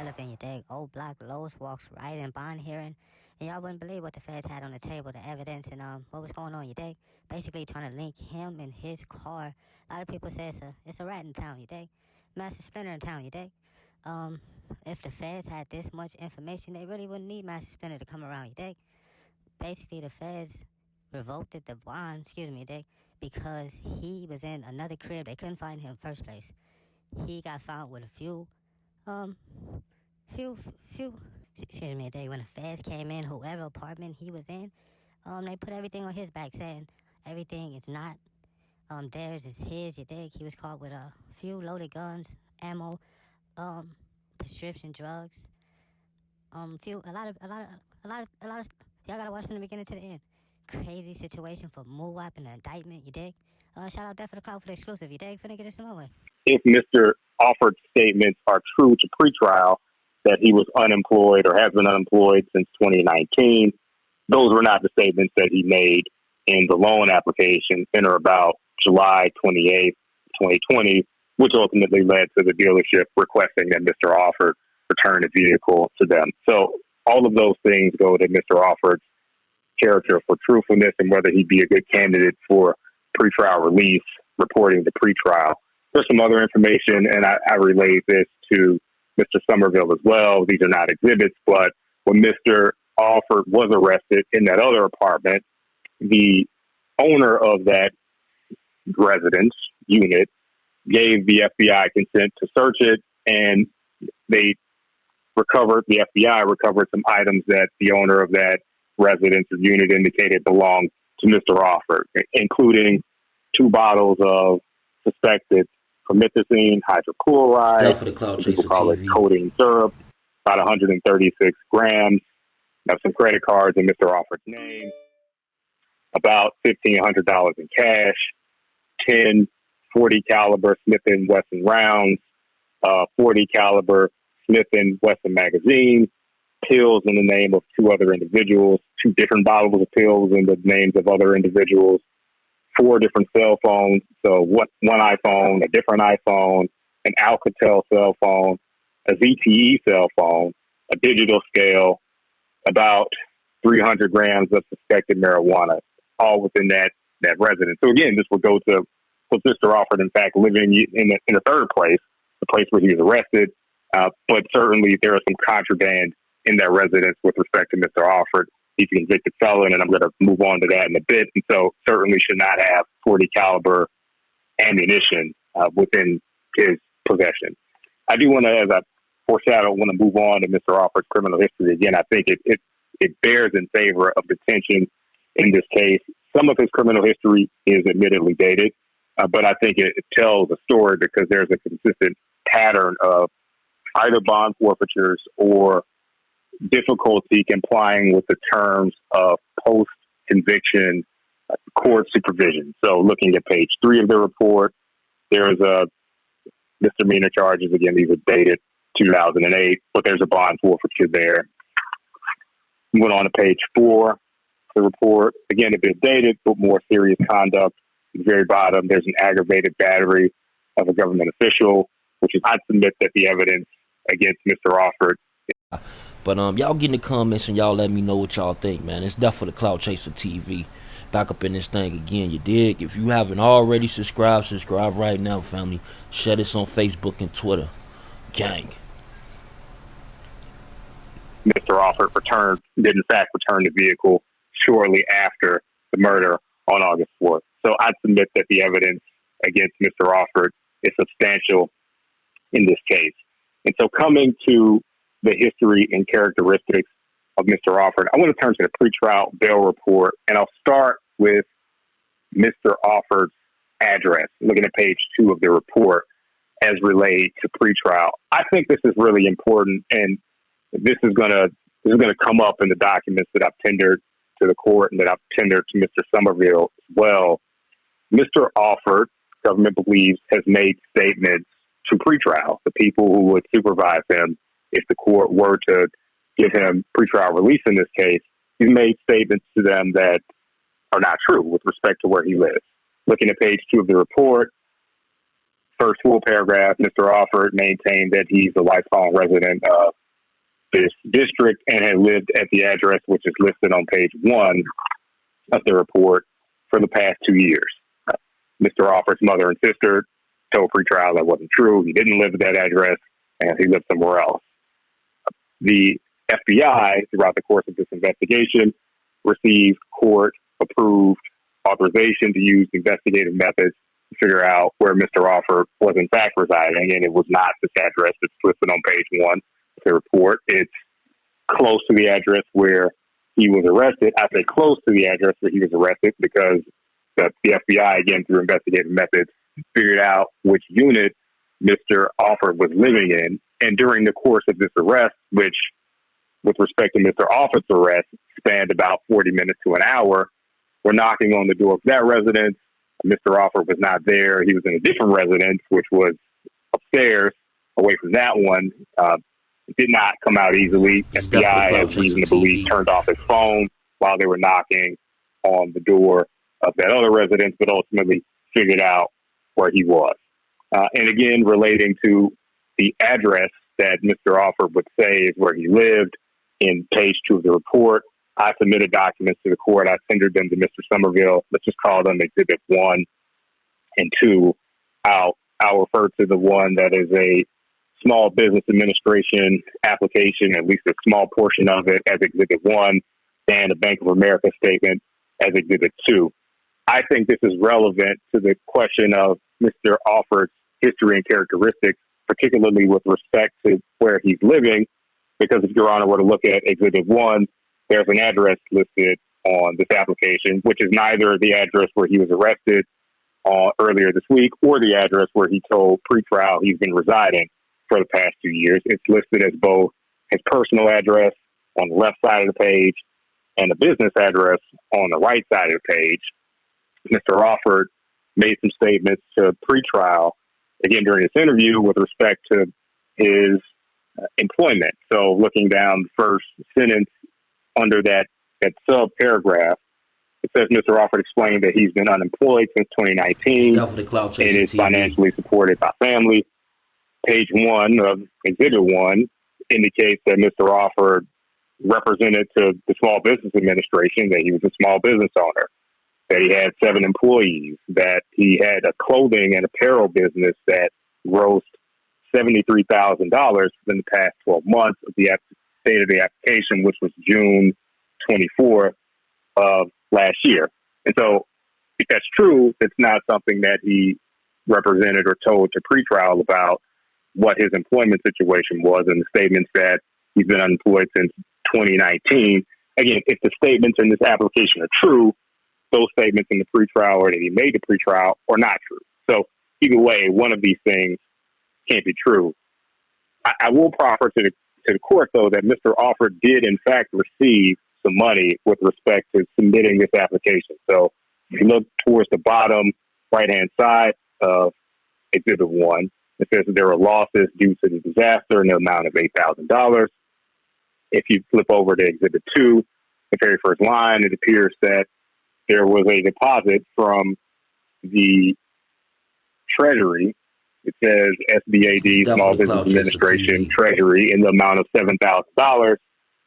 developing, you dig? OBlock, Lowe's walks right in bond hearing. And y'all wouldn't believe what the feds had on the table, the evidence and what was going on, you dig? Basically trying to link him and his car. A lot of people say it's a rat in town, you dig? Master Splinter in town, you dig? If the feds had this much information, they really wouldn't need Master Splinter to come around, you dig? Basically, the feds revoked the bond, because he was in another crib. They couldn't find him in the first place. He got found with a few, when the feds came in, whoever apartment he was in, they put everything on his back, saying everything is not, theirs is his, you dig? He was caught with a few loaded guns, ammo, prescription drugs, a lot of, y'all gotta watch from the beginning to the end. Crazy situation for Muwop and the indictment, you dig? Shout out Death for the Cloud for the exclusive, you dig? Finna get it some more way. If Mr. Offord's statements are true to pretrial, that he was unemployed or has been unemployed since 2019, those were not the statements that he made in the loan application in or about July 28th, 2020, which ultimately led to the dealership requesting that Mr. Offord return the vehicle to them. So all of those things go to Mr. Offord's character for truthfulness and whether he'd be a good candidate for pretrial release, reporting the pretrial. There's some other information, and I relayed this to Mr. Somerville as well. These are not exhibits, but when Mr. Offord was arrested in that other apartment, the owner of that residence unit gave the FBI consent to search it, and the FBI recovered some items that the owner of that residence or unit indicated belonged to Mr. Offord, including 2 bottles of suspected promethazine hydrochloride, people call it codeine syrup, about 136 grams, some credit cards in Mr. Offord's name, about $1,500 in cash, 10 .40 caliber Smith & Wesson rounds, 40 caliber Smith & Wesson magazine, pills in the name of 2 other individuals, 2 different bottles of pills in the names of other individuals, 4 different cell phones. So one iPhone, a different iPhone, an Alcatel cell phone, a ZTE cell phone, a digital scale, about 300 grams of suspected marijuana, all within that residence. So again, this would go to Mr. Offord, in fact, living in a third place, the place where he was arrested. But certainly there is some contraband in that residence with respect to Mr. Offord. He's a convicted felon, and I'm going to move on to that in a bit. And so certainly should not have 40 caliber ammunition within his possession. I do want to, as I foreshadow, want to move on to Mr. Offord's criminal history. Again, I think it bears in favor of detention in this case. Some of his criminal history is admittedly dated, but I think it tells a story because there's a consistent pattern of either bond forfeitures or difficulty complying with the terms of post-conviction court supervision. So looking at page 3 of the report, there's a misdemeanor charges. Again, these are dated 2008, but there's a bond forfeiture there. Went on to page 4 of the report. Again, a bit dated, but more serious conduct. At the very bottom, there's an aggravated battery of a government official, which is, I'd submit that the evidence against Mr. Offord. But y'all get in the comments and y'all let me know what y'all think, man. It's Death for the Cloud Chaser TV. Back up in this thing again, you dig? If you haven't already subscribe right now, family. Share this on Facebook and Twitter. Gang. Mr. Offord did in fact return the vehicle shortly after the murder on August 4th. So I'd submit that the evidence against Mr. Offord is substantial in this case. And so coming to the history and characteristics of Mr. Offord, I want to turn to the pretrial bail report, and I'll start with Mr. Offord's address, looking at page 2 of the report as relayed to pretrial. I think this is really important, and this is going to come up in the documents that I've tendered to the court and that I've tendered to Mr. Somerville as well. Mr. Offord, government believes, has made statements to pretrial, the people who would supervise him if the court were to give him pretrial release in this case. He's made statements to them that are not true with respect to where he lives. Looking at page 2 of the report, first full paragraph, Mr. Offord maintained that he's a lifelong resident of this district and had lived at the address which is listed on page 1 of the report for the past 2 years. Mr. Offord's mother and sister told pretrial that wasn't true. He didn't live at that address and he lived somewhere else. The FBI, throughout the course of this investigation, received court-approved authorization to use investigative methods to figure out where Mr. Offord was in fact residing, and it was not this address that's listed on page 1 of the report. It's close to the address where he was arrested. I say close to the address where he was arrested because the FBI, again, through investigative methods, figured out which unit Mr. Offord was living in. And during the course of this arrest, which, with respect to Mr. Offord's arrest, spanned about 40 minutes to an hour, we're knocking on the door of that residence. Mr. Offord was not there. He was in a different residence, which was upstairs, away from that one. It did not come out easily. FBI has reason to believe turned off his phone while they were knocking on the door of that other residence, but ultimately figured out where he was. And again, relating to the address that Mr. Offord would say is where he lived in page 2 of the report, I submitted documents to the court. I tendered them to Mr. Somerville. Let's just call them Exhibit 1 and 2. I'll refer to the one that is a Small Business Administration application, at least a small portion of it, as Exhibit 1, and a Bank of America statement as Exhibit 2. I think this is relevant to the question of Mr. Offord's history and characteristics, particularly with respect to where he's living, because if Your Honor were to look at Exhibit 1, there's an address listed on this application, which is neither the address where he was arrested earlier this week or the address where he told pretrial he's been residing for the past 2 years. It's listed as both his personal address on the left side of the page and a business address on the right side of the page. Mr. Offord made some statements to pretrial, again, during this interview with respect to his employment. So looking down the first sentence under that sub-paragraph, it says Mr. Offord explained that he's been unemployed since 2019 and is financially supported by family. Page 1 of Exhibit 1 indicates that Mr. Offord represented to the Small Business Administration that he was a small business owner, that he had 7 employees, that he had a clothing and apparel business that grossed $73,000 within the past 12 months of the date of the application, which was June 24th of last year. And so if that's true, it's not something that he represented or told to pretrial about what his employment situation was, and the statements that he's been unemployed since 2019. Again, if the statements in this application are true, those statements in the pretrial or that he made the pretrial are not true. So either way, one of these things can't be true. I will proffer to the court, though, that Mr. Offord did, in fact, receive some money with respect to submitting this application. So if you look towards the bottom right-hand side of Exhibit 1, it says that there were losses due to the disaster in the amount of $8,000. If you flip over to Exhibit 2, the very first line, it appears that there was a deposit from the Treasury. It says SBAD, Small Business Administration, Treasury, in the amount of $7,000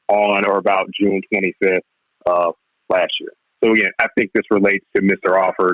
on or about June 25th of last year. So again, I think this relates to Mr. Offord